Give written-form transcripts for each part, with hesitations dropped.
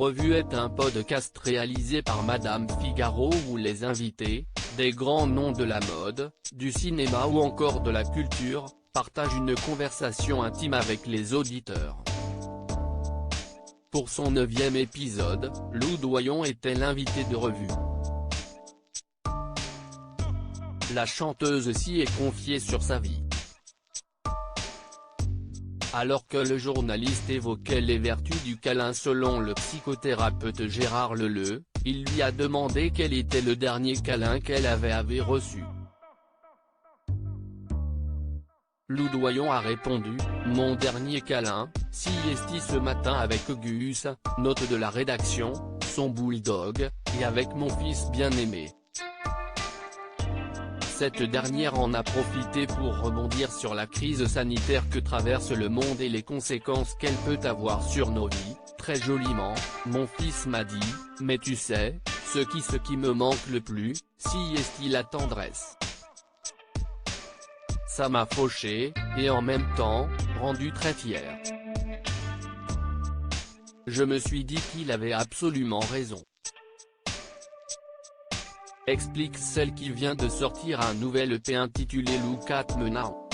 Revue est un podcast réalisé par Madame Figaro où les invités, des grands noms de la mode, du cinéma ou encore de la culture, partagent une conversation intime avec les auditeurs. Pour son 9e épisode, Lou Doyon était l'invité de Revue. La chanteuse s'y est confiée sur sa vie. Alors que le journaliste évoquait les vertus du câlin selon le psychothérapeute Gérard Leleu, il lui a demandé quel était le dernier câlin qu'elle avait reçu. Lou Doyon a répondu, « Mon dernier câlin, siesti ce matin avec Gus, note de la rédaction, son bulldog, et avec mon fils bien-aimé. » Cette dernière en a profité pour rebondir sur la crise sanitaire que traverse le monde et les conséquences qu'elle peut avoir sur nos vies, très joliment, mon fils m'a dit, mais tu sais, ce qui me manque le plus, siesti la tendresse. Ça m'a fauché, et en même temps, rendu très fier. Je me suis dit qu'il avait absolument raison. Explique celle qui vient de sortir un nouvel EP intitulé Look at Me Now.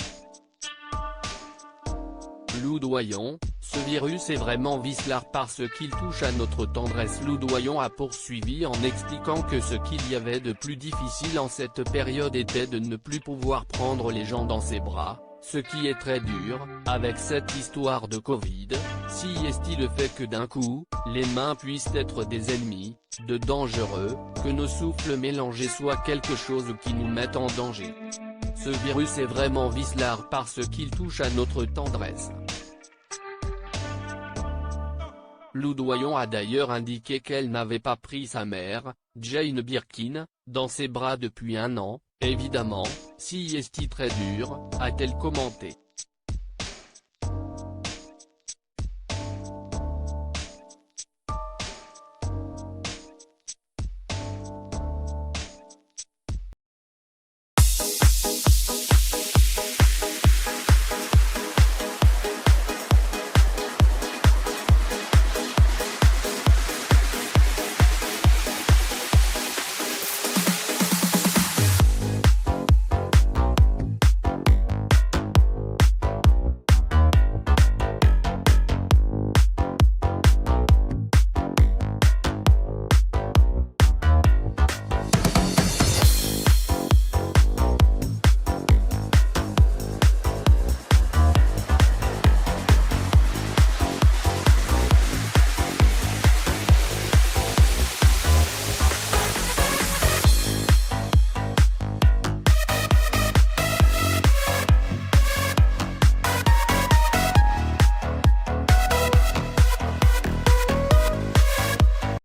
Lou Doyon, ce virus est vraiment vicelard parce qu'il touche à notre tendresse. Lou Doyon a poursuivi en expliquant que ce qu'il y avait de plus difficile en cette période était de ne plus pouvoir prendre les gens dans ses bras, ce qui est très dur, avec cette histoire de Covid, siesti le fait que d'un coup, les mains puissent être des ennemis, de dangereux, que nos souffles mélangés soient quelque chose qui nous mette en danger. Ce virus est vraiment vicelard parce qu'il touche à notre tendresse. Lou Doyon a d'ailleurs indiqué qu'elle n'avait pas pris sa mère, Jane Birkin, dans ses bras depuis un an, évidemment, siesti très dur, a-t-elle commenté.